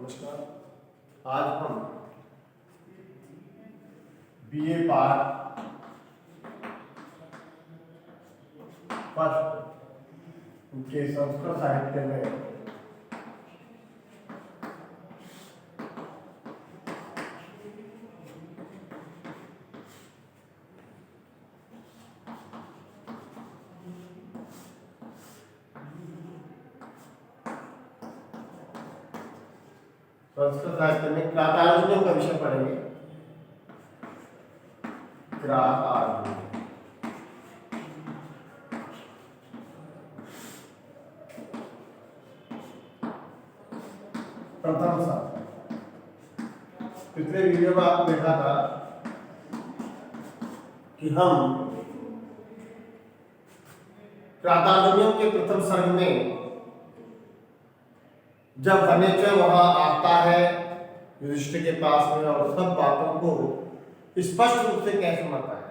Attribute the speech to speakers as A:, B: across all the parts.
A: नमस्कार। आज हम बीए पार्ट फर्स्ट के संस्कृत साहित्य में संस्कृत साहित्य में क्रातार्जुनीय का विषय पढ़ेंगे। क्रातार्जुनीय प्रथम सा पिछले वीडियो में आपने देखा था कि हम क्रातार्जुनीय के प्रथम सर्ग में जब वनेचर वहां आता है युधिष्ठिर के पास में और सब बातों को स्पष्ट रूप से कह सुनाता है,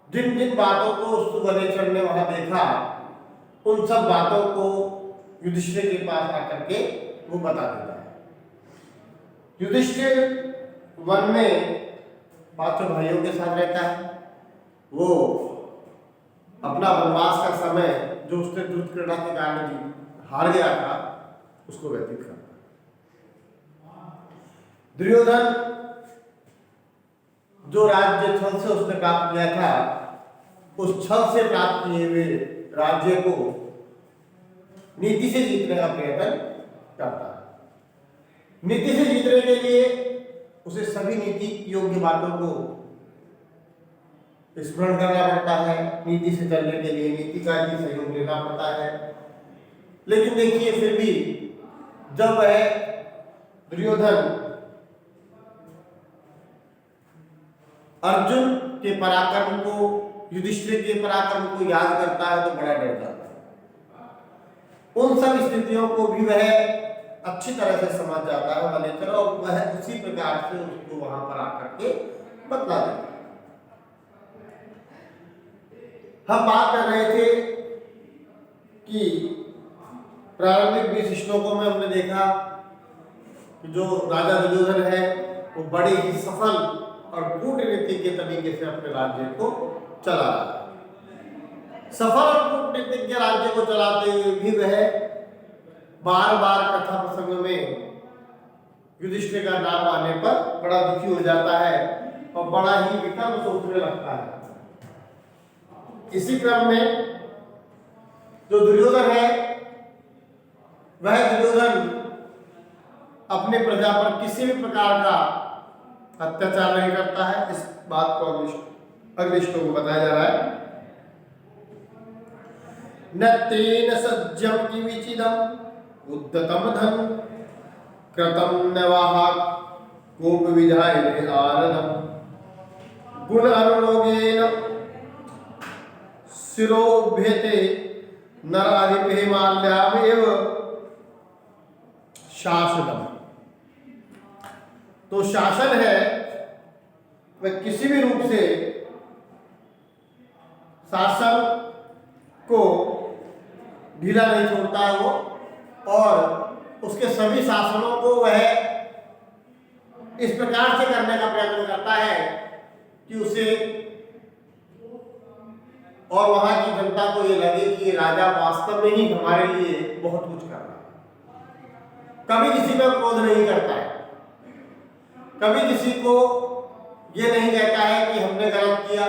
A: जिन जिन बातों को उस वनेचर ने वहां देखा उन सब बातों को युधिष्ठिर के पास आकर के वो बता देता है। युधिष्ठिर वन में पांचों भाइयों के साथ रहता है। वो अपना वनवास का समय जो उसने दुष्ट क्रीड़ा के कारण हार गया था उसको व्यतीत करता है। दुर्योधन जो राज्य छल से उसने प्राप्त किया था उस छल से प्राप्त किए हुए राज्य को नीति से जीतने का प्रयत्न करता है। नीति से जीतने के लिए उसे सभी नीति योग्य बातों को स्मरण करना पड़ता है। नीति से चलने के लिए नीति का ही सहयोग लेना पड़ता है। लेकिन देखिए फिर भी जब वह दुर्योधन अर्जुन के पराक्रम को युधिष्ठिर के पराक्रम को याद करता है तो बड़ा डर जाता है। उन सब स्थितियों को भी वह अच्छी तरह से समझ जाता है वनेचर, और वह उसी प्रकार से उसको वहां पर आकर के बतला देता है। हम बात कर रहे थे कि प्रारंभिक 20 श्लोकों में हमने देखा कि जो राजा दुर्योधन है वो बड़े ही सफल और कूटनीति के तरीके से अपने राज्य को चला रहा है। सफल और कूटनीति के राज्य को चलाते हुए भी वह बार बार कथा प्रसंग में युधिष्ठिर का नाम आने पर बड़ा दुखी हो जाता है और बड़ा ही विकल्प सोचने लगता है। इसी क्रम में जो दुर्योधन है वह दुर्योधन अपने प्रजा पर किसी भी प्रकार का अत्याचार नहीं करता है। इस बात को अगले श्लोक में बताया जा रहा है। न तेन सज्जम की विचिदम उद्दतम धन कृतम नवाहा कोप विधाय आनंदम गुण अनुरोगेन शिरोभ्यते नराधिपे माल्यामेव शासनम। तो शासन है वह किसी भी रूप से शासन को ढीला नहीं छोड़ता है वो, और उसके सभी शासनों को वह इस प्रकार से करने का प्रयत्न करता है कि उसे और वहां की जनता को ये लगे कि राजा वास्तव में ही हमारे लिए बहुत कुछ कर रहा है। कभी किसी पर क्रोध नहीं करता है, कभी किसी को ये नहीं कहता है कि हमने गलत किया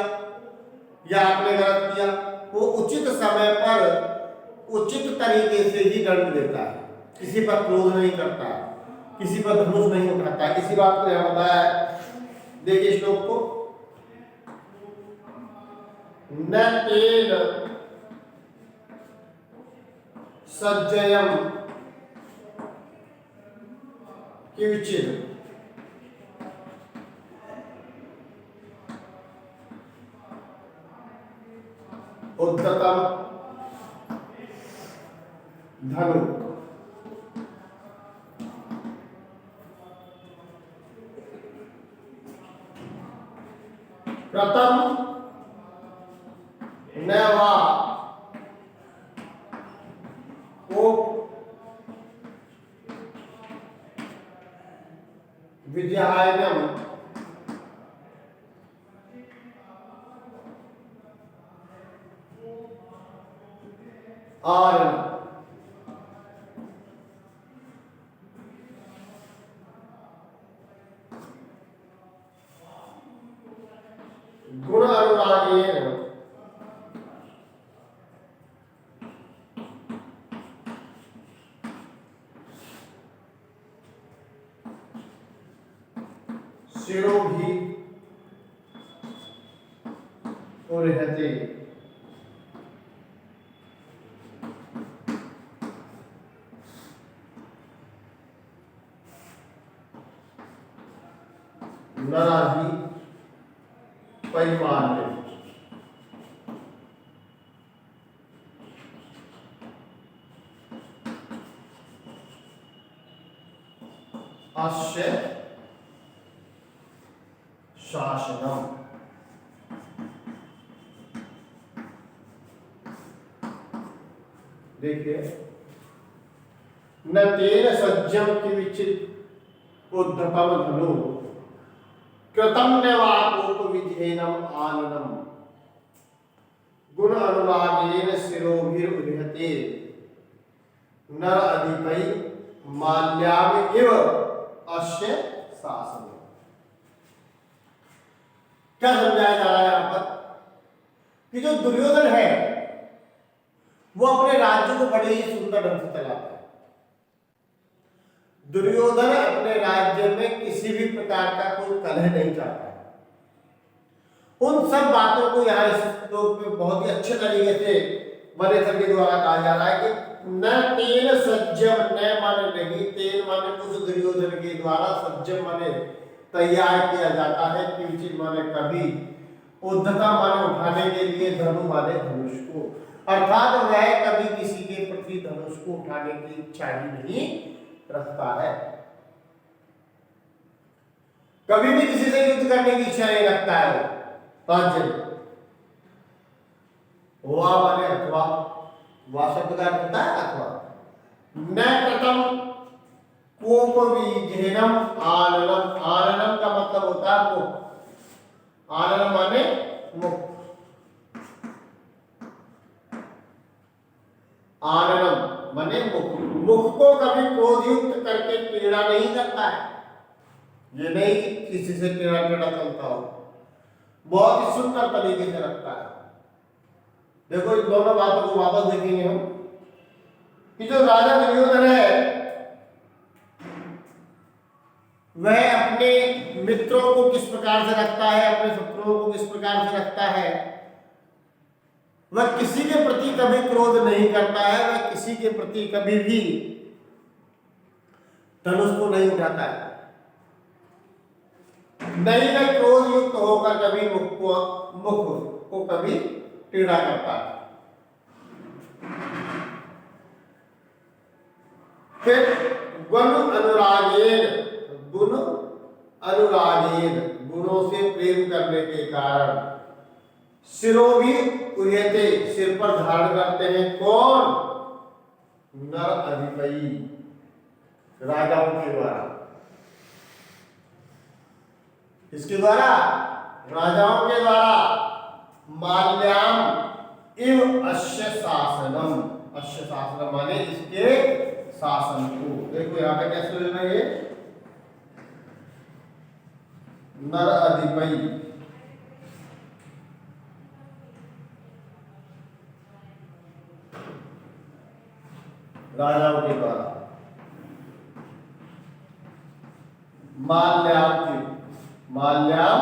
A: या आपने गलत किया। वो उचित समय पर उचित तरीके से ही दंड देता है। किसी पर क्रोध नहीं करता है, किसी पर धनुष नहीं उठाता है। इसी बात को यहां बताया है। देखिए श्लोक को, न तेन सज्जयम किंचित् उद्धतम धनु प्रथम नवा को विद्यायनम आरणम। गुण अनुरागेण शिरोभि उर्हते। नराधि परिमाण्य अस्य शासनम। देखिए, न तेन सज्जम किंचित उद्धतम धनु कृतम नवापोपविधेनम आननम। गुण अनुरागेन शिरोभिर्उह्यते नर अधिपै माल्याम इव अस्य शासनम। क्या समझाया जा रहा है यहां पर कि जो दुर्योधन है वो अपने राज्य को बड़े ही सुंदर ढंग से चलाता है। दुर्योधन अपने राज्य में किसी भी प्रकार का कोई कलह नहीं चाहता है। उन सब बातों को यहाँ इस श्लोक में बहुत ही अच्छे तरीके से मनेसर के द्वारा कहा जा रहा है कि न तेन सज्जम, न माने नहीं, तेन माने उस दुर्योधन के द्वारा, सज्जम माने तैयार किया जाता है, किंचित माने कभी, उद्धता माने उठाने के लिए, धनु माने धनुष को, अर्थात वह कभी किसी के प्रति धनुष को उठाने की इच्छा ही नहीं रखता है, कभी भी किसी से युद्ध करने की इच्छा नहीं रखता है। वो माने अथवा, वह शब्द का अर्थ होता है अथवा। न कृतम कोपविधेनम आननम, आननम का मतलब होता है मुख। आननम माने मुख, आननम माने मुख। मुख को कभी क्रोधयुक्त करके पीड़ा नहीं करता है। ये नहीं कि किसी से टेढ़ा टेढ़ा चलता हो, बहुत ही सुंदर तरीके से रखता है। देखो इन दोनों बातों को वापस देखेंगे हम कि जो राजा दुर्योधन है वह अपने मित्रों को किस प्रकार से रखता है, अपने शत्रुओं को किस प्रकार से रखता है। वह किसी के प्रति कभी क्रोध नहीं करता है, वह किसी के प्रति कभी भी धनुष को नहीं उठाता है, नहीं वह क्रोध युक्त होकर कभी मुख को कभी टेढ़ा करता है। फिर गुण अनुरागेन, गुण अनुरागेन, गुणों से प्रेम करने के कारण, शिरोभि उह्यते, सिर पर धारण करते हैं कौन? नर अधिपति, राजाओं के द्वारा। इसके द्वारा, राजाओं के द्वारा। माल्याम इव अस्य शासनम, अस्य शासनम माने इसके शासन को। देखो यहां पे कैसे लेना ये नर अधिपति, राजाओं के द्वारा। माल्याम इव, माल्याम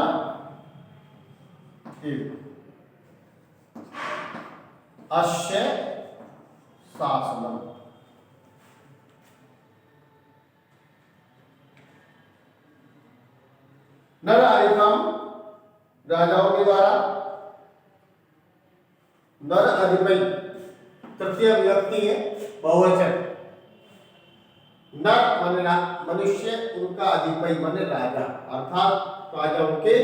A: इव अस्य शासनम। नर अधिपम, राजाओं के द्वारा। नर अधिपति तृतीय विभक्ति है, बहुवचन। नर माने मनुष्य, उनका अधिपति माने राजा, अर्थात राजाओं के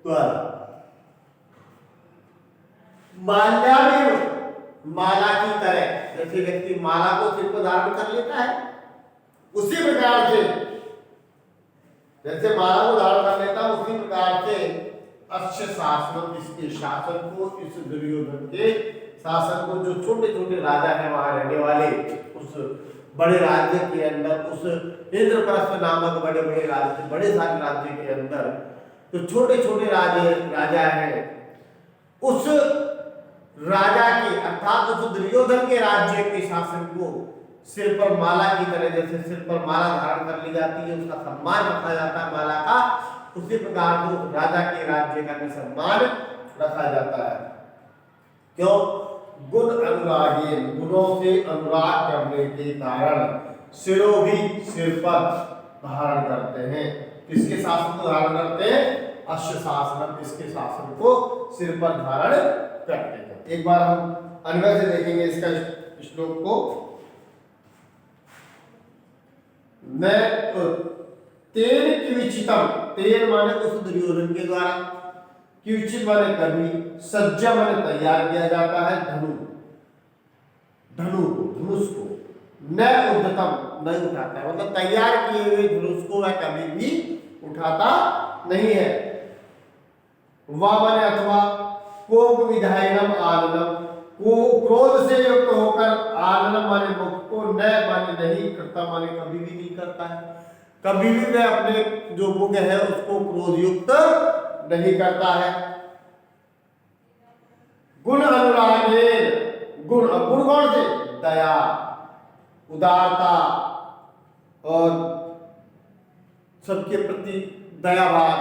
A: द्वारा। माल्याम, माला की तरह, जैसे व्यक्ति माला को सिर पर धारण कर लेता है, उसी प्रकार से जैसे माला को धारण कर लेता उसी प्रकार से अश्य शासन, इसके शासन को, इस दुर्योधन के शासन को, जो छोटे छोटे राजा हैं वहां रहने वाले, उस बड़े राज्य के अंदर, उस इंद्रप्रस्थ नामक बड़े बड़े राज्य, बड़े सारे राज्य के अंदर जो छोटे छोटे राजा हैं, उस राजा के अर्थात उस दुर्योधन के राज्य के शासन को सिर पर माला की तरह, जैसे सिर पर माला धारण कर ली जाती है, उसका सम्मान रखा जाता है माला का, उसी प्रकार को राजा के राज्य का भी सम्मान रखा जाता है। क्यों? गुण अनुरागी, गुणों से अनुराग करने के कारण सिरों भी सिर पर धारण करते हैं। किसके शासन को धारण करते हैं? अश्व शासन, इसके शासन को सिर पर धारण करते हैं। एक बार हम अन्वय से देखेंगे इसका श्लोक को। न तेन किविचितम, तेन माने उस दुर्योधन के द्वारा, किविचित माने कभी, सज्जा माने तैयार किया जाता है धनु, धनु को, धनुष को, न उद्धतम, नहीं उठाता है, मतलब तैयार किए हुए धनुष को वह कभी भी उठाता नहीं है। वा माने अथवा, कोप विधायनम आननम, को क्रोध से युक्त होकर, आननम माने मुख को, न माने नहीं, करता माने कभी भी नहीं करता है, कभी भी वह अपने जो मुख है उसको क्रोध युक्त नहीं करता है। गुण अनुरागे, गुण, गुण कौन से? दया, उदारता और सबके प्रति दयावान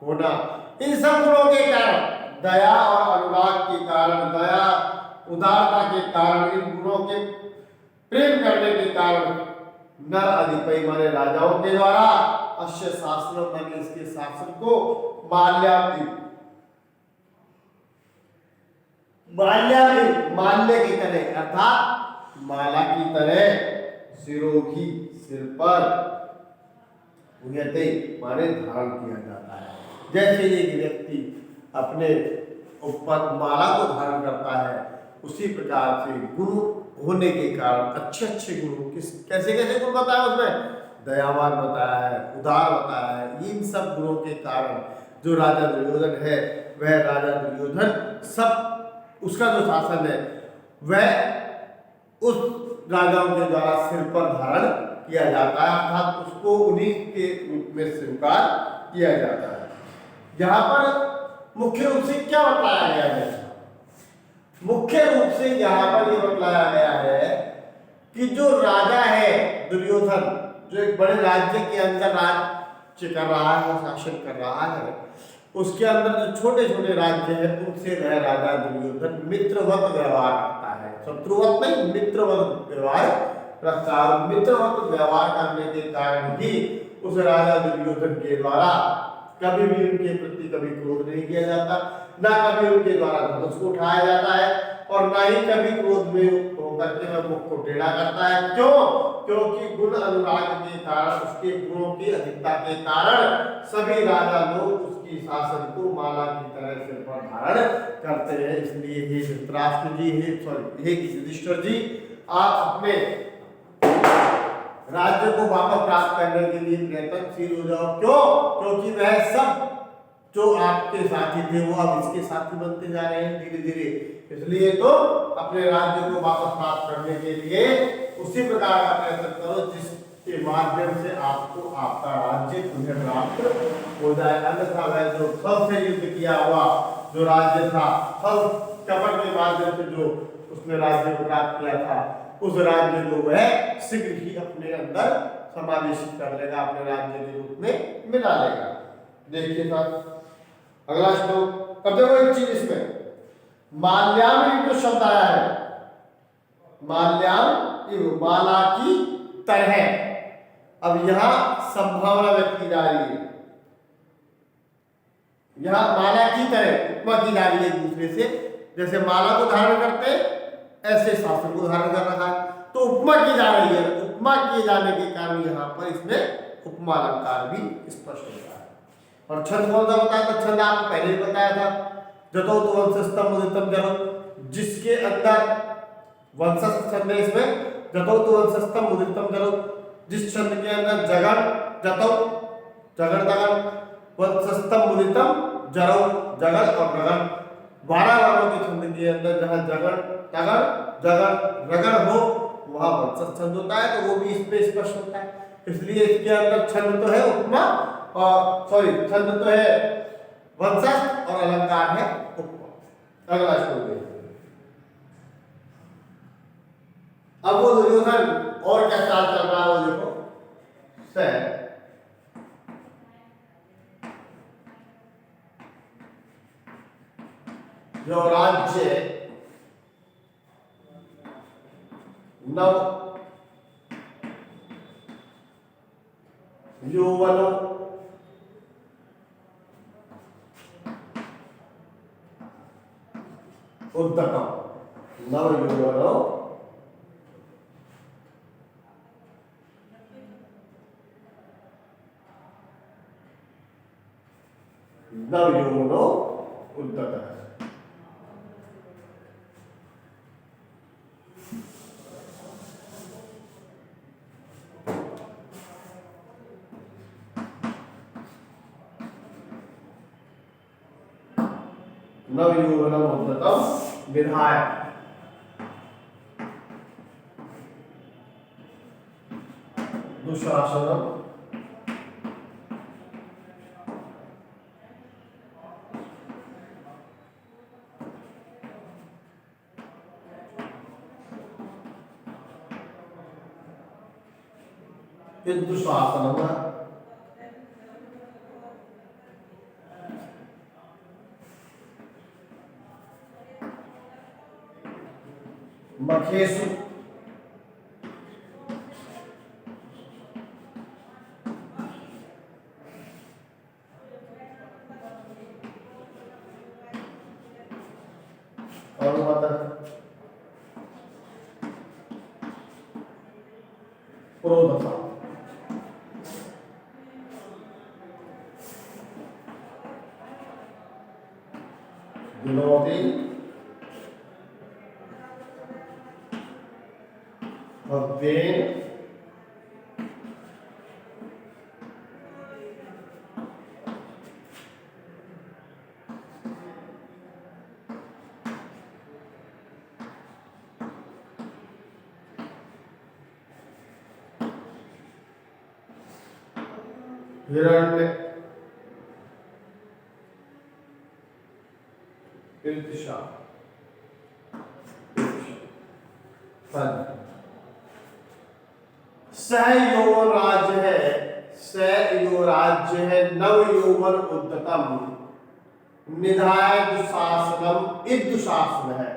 A: होना, इन सब गुणों के कारण, दया और अनुराग के कारण, दया उदारता के कारण, इन गुणों के प्रेम करने के कारण नर अधिपति माने राजाओं के द्वारा, अश्य शासन माने इसके शासन को, माल्यादि, माल्यादि माल्य की तरह अर्थात माला की तरह सिरों की, सिर पर माने धारण किया जाता है। जैसे एक व्यक्ति अपने ऊपर माला को धारण करता है, उसी प्रकार से गुण होने के कारण, अच्छे अच्छे गुण, किस कैसे कैसे गुण बताया उसमें? दयावान बताया है, उदार बताया है। इन सब गुणों के कारण जो राजा दुर्योधन है, वह राजा दुर्योधन सब उसका जो शासन है वह उस राजाओं के द्वारा सिर पर धारण किया जाता है, अर्थात उसको उन्हीं के रूप में स्वीकार किया जाता है। यहाँ पर मुख्य रूप से क्या बताया गया है? मुख्य रूप से यहाँ पर यह बतलाया गया है कि जो राजा है दुर्योधन, जो एक बड़े राज्य के अंदर राज्य कर रहा है, शासन कर रहा है, उसके अंदर जो छोटे छोटे राज्य हैं उनसे वह राजा दुर्योधन मित्रवत व्यवहार करता है, शत्रुवत नहीं, मित्रवत व्यवहार रखता है। मित्रवत व्यवहार करने के कारण ही उस राजा दुर्योधन के द्वारा कभी भी उनके प्रति कभी क्रोध नहीं किया जाता, ना कभी उनके द्वारा धनुष को उठाया जाता है, और ना ही कभी क्रोध में होकर के वह मुख को टेढ़ा करता है। क्यों? क्योंकि गुण अनुराग के कारण, उसके गुणों की अधिकता के कारण सभी राजा लोग उसकी शासन को माला की तरह सिर पर धारण करते हैं। इसलिए हे धृतराष्ट्र जी, हे युधिष्ठिर जी, आप अपने राज्य को वापस प्राप्त करने के लिए प्रयत्नशील हो जाओ। क्यों? क्योंकि वह सब जो आपके साथी थे वो अब इसके साथी बनते जा रहे हैं धीरे धीरे, इसलिए तो अपने राज्य को वापस प्राप्त करने के लिए उसी प्रकार का प्रयत्न करो जिसके माध्यम से आपको आपका राज्य पुनः प्राप्त हो जाए। अन्यथा वह जो छल से युद्ध किया हुआ जो राज्य था, छल कपट के माध्यम से जो उसने राज्य को प्राप्त किया था, उस राज्य को वह शीघ्र ही अपने अंदर समावेशित कर लेगा, अपने राज्य के रूप में मिला लेगा। देखिए साहब अगला श्लोक। अब देखो एक चीज इसमें माल्याम जो शब्द आया है, माल्याम माला की तरह, अब यहां संभावना व्यक्त की जा रही है, यहां माला की तरह उपमा की जा रही है एक दूसरे से। जैसे माला को धारण करते ऐसे शासन को धारण कर रखा है, तो उपमा की जा रही है। उपमा किए जाने के कारण यहाँ पर इसमें उपमा अलंकार भी स्पष्ट होता है। और छंद कौन सा बताया था? छंद आपको पहले ही बताया था, जतो तो वंशस्तम उदितम जरो, जिसके अंदर वंशस्थ छंद है इसमें, जतो तो वंशस्तम उदितम जरो, जिस छंद के अंदर जगन जतो जगड़ तगड़ वत्सस्तम मुदितम जरौ जगड़ और रगड़ 12 वर्णों के छंद के अंदर जहाँ जगड़ तगड़ जगड़ रगड़ हो वहाँ वत्सस छंद होता है, तो वो भी इसमें स्पष्ट होता है। इसलिए इसके अंदर छंद तो है उपमा और छंद तो है वंशस्थ और अलंकार है उपमा। अगला श्लोक देखिए। अब वो दुर्योधन और क्या चाल चल रहा है वो देखो। जो राज्य नव यौवनों उद्दतम नव यौवनों उद्दत है। नवयौवनम उद्दतम विधाय दुशासनम दुशासनम मखेसु प्रोदसा विनोदी भव्येन हिरण्य इल्तिशा सह यौवन राज्य है, सह यो राज्य है नव यौवन उद्दतम निधाय दुशासनम id दुशासन है।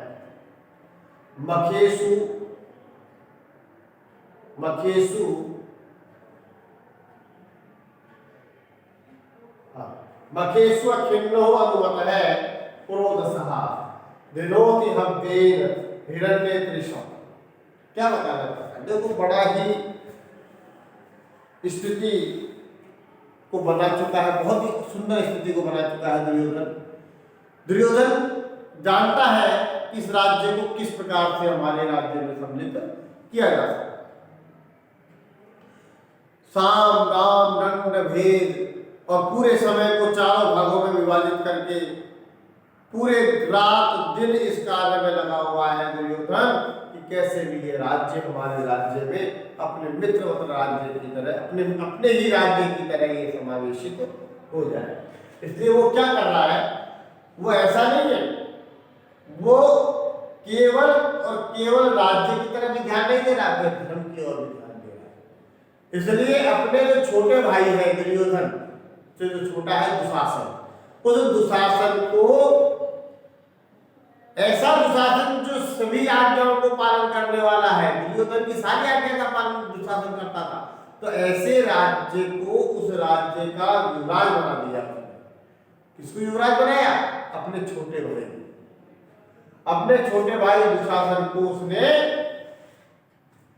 A: मखेसु मखेसु मखेसु खिन्नो अनुमत है प्रोदसः दिनोति हव्येन हिरण्य त्रिशम। क्या बताना चाहता है? देखो बड़ा ही स्थिति को बना चुका है, बहुत ही सुंदर स्थिति को बना चुका है दुर्योधन। दुर्योधन जानता है इस राज्य को किस प्रकार से हमारे राज्य में सम्मिलित किया जा सकता है। साम दाम दंड भेद और पूरे समय को चारों भागों में विभाजित करके पूरे रात दिन इस कार्य में लगा हुआ है दुर्योधन कि कैसे भी ये राज्य हमारे राज्य में अपने मित्रवत राज्य की तरह अपने ही राज्य की तरह ये समावेशित हो जाए। इसलिए वो क्या कर रहा है, वो ऐसा नहीं है, वो केवल और केवल राज्य की तरफ भी ध्यान नहीं दे रहा, अपने धर्म की ओर भी ध्यान दे रहा है। इसलिए अपने जो छोटे भाई है दुर्योधन से जो छोटा है दुशासन, उस दुशासन को ऐसा दुशासन जो सभी आज्ञाओं को पालन करने वाला है, दुर्योधन की सारी आज्ञा का पालन दुशासन करता था, तो ऐसे राज्य को उस राज्य का युवराज बना दिया। किसको युवराज बनाया? अपने छोटे भाई, अपने छोटे भाई दुशासन को उसने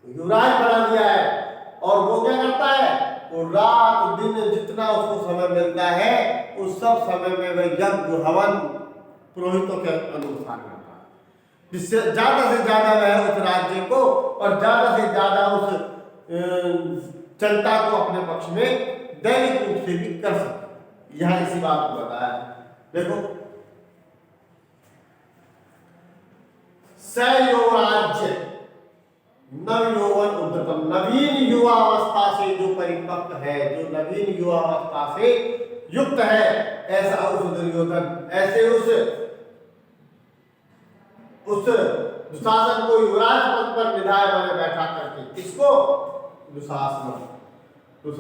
A: युवराज बना दिया है। और वो क्या करता है, वो रात दिन जितना उसको समय मिलता है उस सब समय में वह यज्ञ हवन पुरोहितों के अनुसार करता है, जिससे ज्यादा से ज्यादा वह उस राज्य को और ज्यादा से ज्यादा उस जनता को अपने पक्ष में दैनिक रूप से भी कर सके। यहां इसी बात को बताया है। देखो, सयोराज्य नव यौवन उद्यतम, नवीन युवा अवस्था से जो परिपक्व है, जो नवीन युवा अवस्था से युक्त है, ऐसा उस दुर्योधन, ऐसे उस दुशासन को युवराज पद पर विधाय बने बैठा करके, किसको? दुशासन को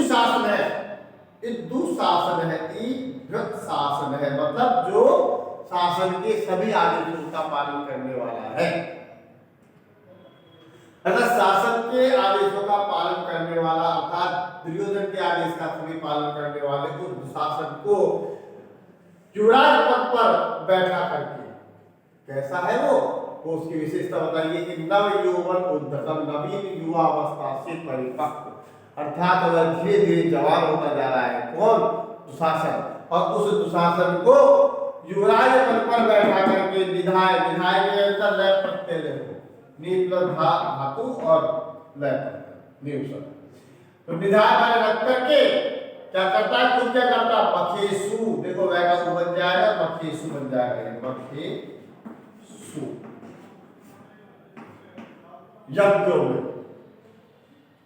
A: शासन है, शासन है, शासन है, मतलब जो शासन के सभी आदेशों का पालन करने वाला है। अर्थात शासन के आदेशों का पालन करने वाला, अर्थात दुर्योधन के आदेश का सभी पालन करने वाले उस दुशासन को युवराज पद पर बैठा करके, कैसा है वो उसकी विशेषता बताइए कि नव यौवन उद्धतम, नवीन युवा अवस्था से परिपक्व, अर्थात वह धीरे धीरे जवान होता जा रहा है। कौन? दुशासन। और उस दुशासन को युवराज पद पर बैठा करके विधाय, विधाय के अंदर लय प्रत्यय देखो, नी प्लस धातु और लय प्रत्यय, तो विधाय में रख करके क्या करता है? खुद क्या करता है? मखेसु, देखो वह का सु बन जाएगा, मखेसु बन जाएगा, मखेसु, यज्ञों में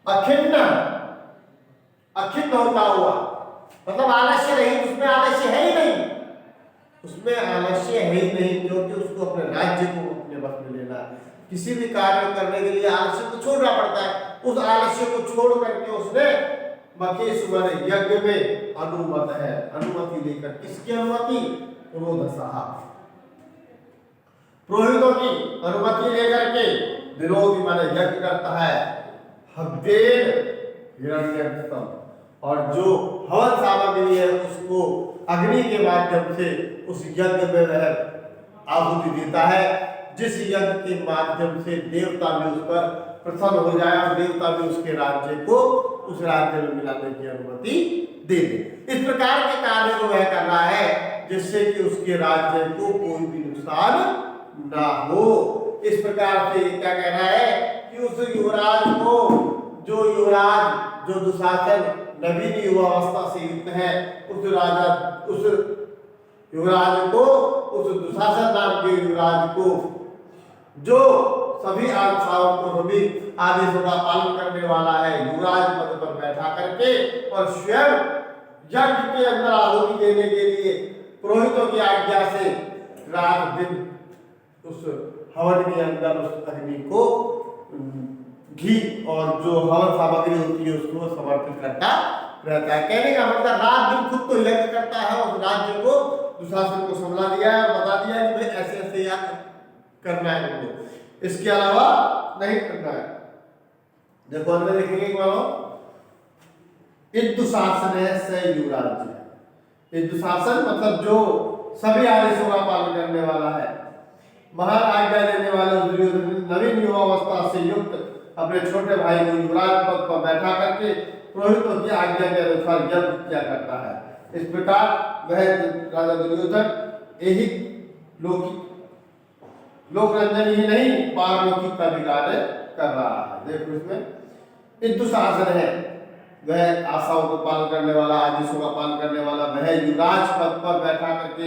A: अखिन्न, अखिन्न होता हुआ, मतलब आलस्य नहीं, उसमें आलस्य है ही नहीं, उसमें आलस्य है ही नहीं, क्योंकि उसको अपने राज्य को अपने बस में लेना है। किसी भी कार्य करने के लिए आलस्य को छोड़ना पड़ता है, उस आलस्य को छोड़ करके उसने मखेसु यज्ञ में अनुमत है, अनुमति लेकर, किसकी अनुमति? पुरोधसः, पुरोहितों की अनुमति लेकर के विरोधी माने यज्ञ करता है। हव्येन हिरण्यगतम, और जो हवन सामग्री है उसको अग्नि के माध्यम से उस यज्ञ में वह आहुति देता है, जिस यज्ञ के माध्यम से देवता भी उस पर प्रसन्न हो जाए और देवता भी उसके राज्य को उस राज्य में मिलाने की अनुमति दे दे। इस प्रकार के कार्य को वह कर रहा है जिससे कि उसके राज्य को कोई भी नुकसान ना हो। इस प्रकार से क्या कह रहा है कि उस युवराज को, जो युवराज, जो दुशासन नवीन युवा अवस्था से युक्त है, उस युवराज को, उस दुशासन नाम के युवराज को, जो सभी आज्ञाओं को, सभी आदेशों का पालन करने वाला है, युवराज पद पर बैठा करके और स्वयं यज्ञ के अंदर आहुति देने के लिए पुरोहितों की आज्ञा से रात दिन उस हवन के अंदर उस अग्नि को घी और जो हवन सामग्री होती है उसको समर्पित करता रहता है। कहने का मतलब रात दिन खुद तो यज्ञ करता है, उस राज्य को, दुशासन को संभला दिया है और बता दिया है कि भाई ऐसे ऐसे याद करना है तुमको, इसके अलावा नहीं करना है। देखो अंदर लिखेंगे दुशासन है स युवराज्य। दुशासन मतलब जो सभी आदेशों का पालन करने वाला है, महान आज्ञा देने वाले दुर्योधन नवीन युवा अवस्था से युक्त अपने छोटे भाई को युवराज पद पर बैठा करके पुरोहितों की आज्ञा के अनुसार यज्ञ किया करता है। इस प्रकार वह राजा दुर्योधन यही लोकरंजन ही नहीं पारलौकिक का भी कार्य कर रहा है। देखो इसमें दुशासन है, वह आशाओं को पालन करने वाला, आदेशों का पालन करने वाला, वह युवराज पद पर बैठा करके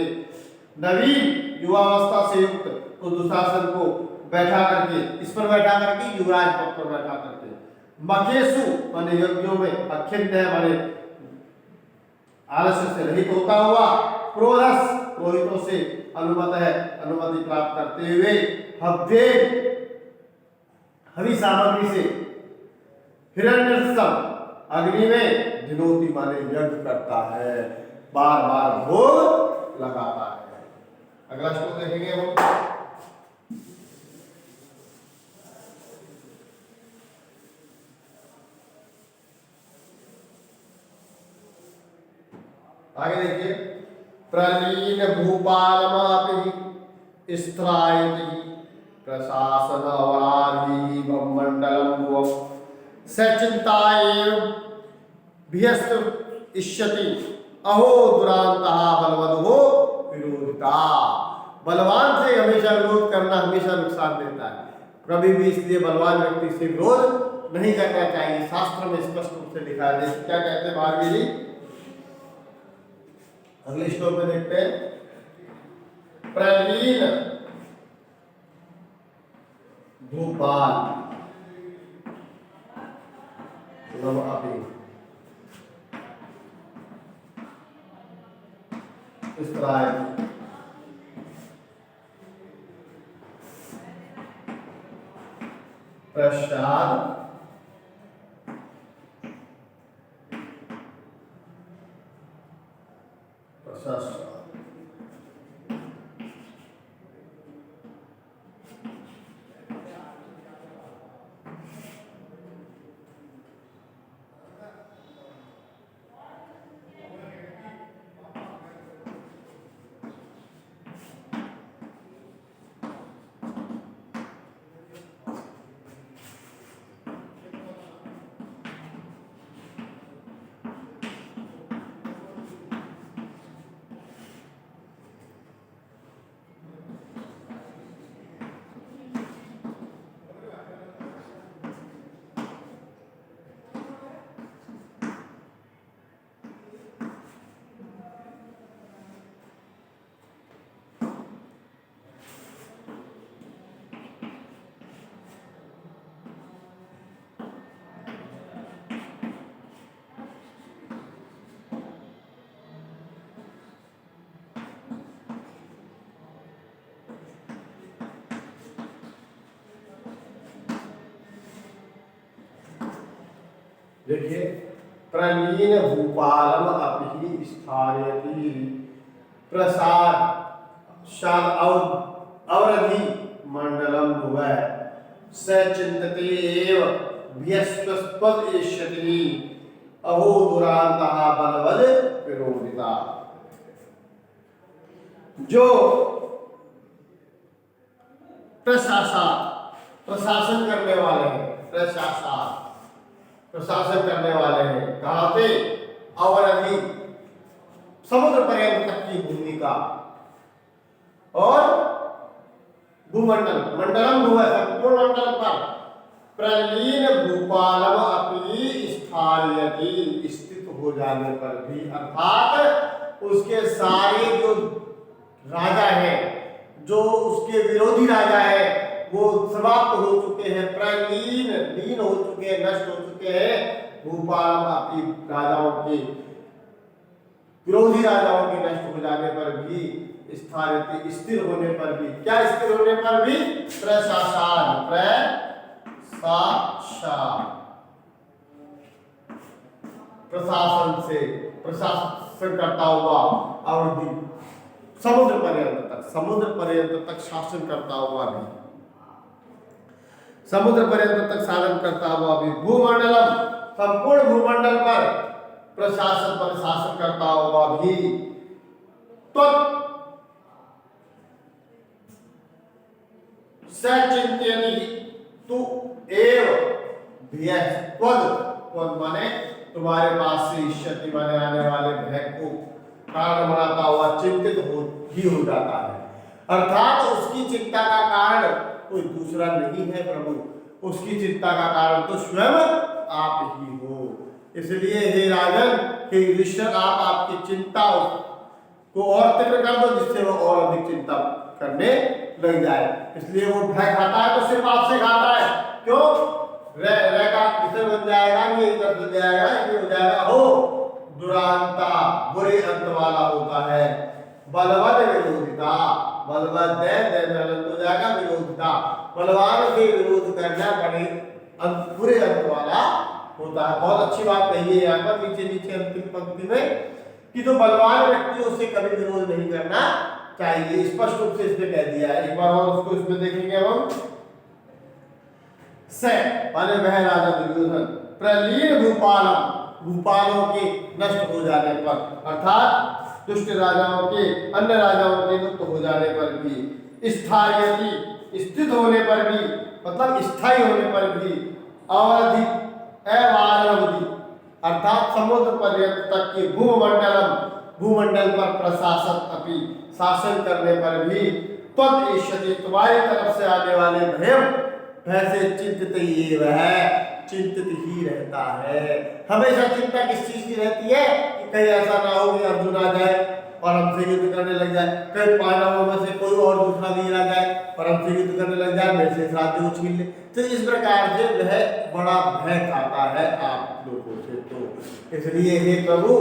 A: नवीन युवावस्था से युक्त उस दुशासन को बैठा करके, इस पर बैठा करके, युवराज पद पर बैठा करके, मखेसु माने यज्ञों में, अखिन्न है माने आलस्य से रहित होता हुआ, पुरोधस पुरोहितों से अनुमत है, अनुमति प्राप्त करते हुए, हव्ये हवि सामग्री से, हिरण्यगतम अग्नि में दिनोती माने यज्ञ करता है, बार बार भोग लगाता है। अगला श्लोक देखेंगे हम। आगे देखिए, प्रलीन भूपालमापि स्त्रायति प्रशासन अवराधि ब्रह्मंडलम भुवम् सचिंताएव भियस्त इष्यति अहो दुरांतः बलवदो विरोधिता। बलवान से हमेशा विरोध करना हमेशा नुकसान देता है, कभी भी इसलिए बलवान व्यक्ति से विरोध नहीं करना चाहिए। शास्त्र में स्पष्ट रूप से लिखा है। जैसे क्या कहते हैं भारवी जी, अगले श्लोक में देखते हैं, प्रलीन भूपाल अभी इस तरह प्रसाद देखिए, प्रलीन भूपालम अपि स्थायति प्रसाद शाद अवरधि मंडलम भुवः स चिंतते एव व्यस्पद एष्यति अहो दुरांतः बलवद विरोधिता। जो प्रशासन करने वाले हैं, प्रशासन करने वाले हैं, कहाँ से? अवरधि समुद्र पर्यंत तक की भूमि का, और भूमंडल मंडलम भुवः संपूर्ण मंडल पर प्रलीन भूपालम अपि स्थायति स्थित हो जाने पर भी, अर्थात उसके सारे जो राजा हैं, जो उसके विरोधी राजा है, वो समाप्त हो चुके हैं, प्रलीन लीन हो चुके हैं, नष्ट हो चुके हैं। भूपाल अपनी राजाओं के विरोधी राजाओं के नष्ट हो जाने पर भी, स्थिर होने पर भी, क्या स्थिर होने पर भी? प्रशासन प्रशासन करता हुआ अवधि समुद्र पर्यंत तक शासन करता हुआ भी, समुद्र पर्यंत तक शासन करता हुआ भी, भूमंडलम संपूर्ण भूमंडल पर शासन करता हुआ भी, सचिंत्यति तु एव त्वद माने तुम्हारे पास से इष्यति माने आने वाले भय को कारण बनाता हुआ चिंतित हो जाता है। अर्थात उसकी चिंता का कारण कोई दूसरा नहीं है प्रभु, उसकी चिंता का कारण तो स्वयं आप ही हो। इसलिए हे राजन, हे युधिष्ठिर, आप आपकी चिंता को और तीव्र कर दो, जिससे वो और अधिक चिंता करने लग जाए। इसलिए वो भय खाता है तो सिर्फ आपसे खाता है। क्यों? का किसे बन जाएगा, ये कर जाएगा, ये हो जाएगा, हो दुरांता बुरे अंत वाला होता है, बलवद विरोधिता, बलवद दे हो जाएगा, विरोधिता बलवान के विरोध करना बड़े बुरे अंत वाला होता है। बहुत अच्छी बात कही है यहाँ पर नीचे अंतिम पंक्ति में, कि जो बलवान व्यक्ति उसे कभी विरोध नहीं करना चाहिए, स्पष्ट रूप से इसने कह दिया है। एक बार और उसको इसमें देखेंगे हम। माने वह राजा दुर्योधन प्रलीन भूपालों के नष्ट हो जाने पर, अर्थात दुष्ट राजाओं के, अन्य राजाओं के लुप्त हो जाने पर भी, स्थायति स्थित होने पर भी, मतलब स्थायी होने पर भी, अवधि अवधि अर्थात समुद्र पर्यंत तक के भूमंडल पर प्रशासन अपि शासन करने पर भी, त्वद तुम्हारी तरफ से आने वाले भय से चिंतित ये वह चिंतित ही रहता है। हमेशा चिंता किस चीज की रहती है कि कहीं ऐसा ना हो कि अर्जुन आ जाए और हमसे युद्ध करने लग जाए, कहीं पांडवों में से कोई और दूसरा वीर आ जाए और हमसे युद्ध करने लग जाए, मेरे से इस राज्य को छीन ले। तो इस प्रकार से वह बड़ा भय खाता है आप लोगों से। तो इसलिए हे प्रभु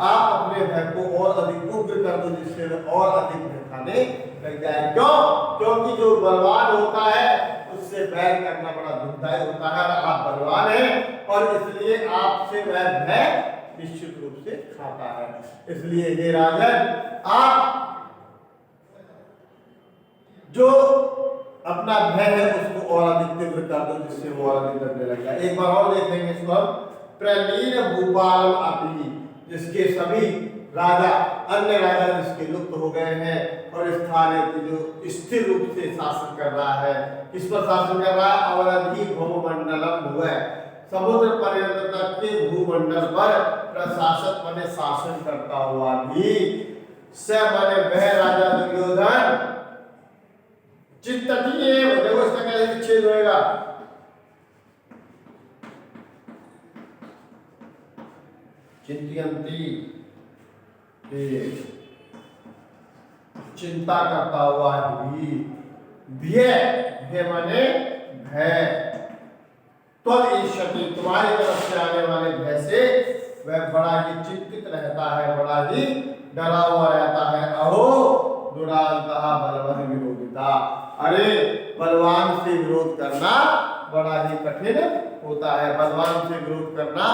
A: आप अपने भय को और अधिक उग्र कर दो, जिससे वह और अधिक भय खाने लग जाए। क्यों? क्योंकि जो बलवान होता है उससे बैर करना बड़ा दुखदायी होता है। आप बलवान हैं और इसलिए आपसे वह भय निश्चित रूप से खाता है। इसलिए हे राजन आप जो अपना भय है उसको और अधिक तीव्र कर दो, जिससे वो और अधिक डरने लग जाए। एक बार और देखेंगे इसको हम। प्रलीन भूपाल अपनी, जिसके सभी राजा अन्य राजा जिसके लुप्त हो गए हैं और स्थान जो स्थिर रूप से शासन कर रहा है, किस पर शासन कर रहा है? अवधि भूमंडलम हुआ, समुद्र पर्यंत तक के भूमंडल पर प्रशासक बने शासन करता हुआ भी स बने वह राजा दुर्योधन चिंतनीय। देखो इसका कैसे छेद होएगा, चिंतयंती चिंता करता हुआ भी भय माने भय, त्वदीशति तुम्हारी तरफ से आने वाले भय से वह बड़ा ही चिंतित रहता है, बड़ा ही डरा हुआ रहता है। अहो दुरांतः बलवान विरोधिता, अरे बलवान से विरोध करना बड़ा ही कठिन होता है। बलवान से विरोध करना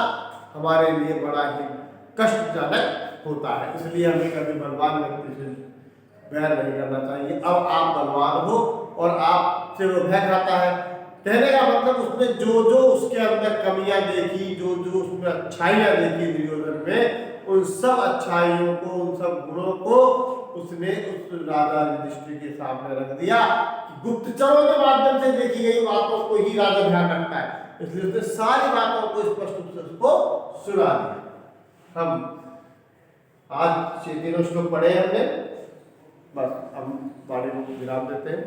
A: हमारे लिए बड़ा ही कष्टजनक होता है। इसलिए हमें कभी बलवान व्यक्ति से बैर नहीं करना चाहिए। अब आप बलवान हो और आपसे वो भय खाता है, कहने का मतलब उसने जो जो उसके अंदर कमियां देखी, जो जो उसमें अच्छाइयां देखी दुर्योधन में, उन सब अच्छाइयों को, उन सब गुणों को उसने उस राजा युधिष्ठिर के सामने रख दिया कि गुप्तचरों के माध्यम से देखी गई बातों को ही राजा ध्यान रखता है। इसलिए उसने सारी बातों को स्पष्ट रूप से उसको सुना दिया। हम आज 6 श्लोक पढ़े हमने, बस हम वाणी को विराम देते हैं।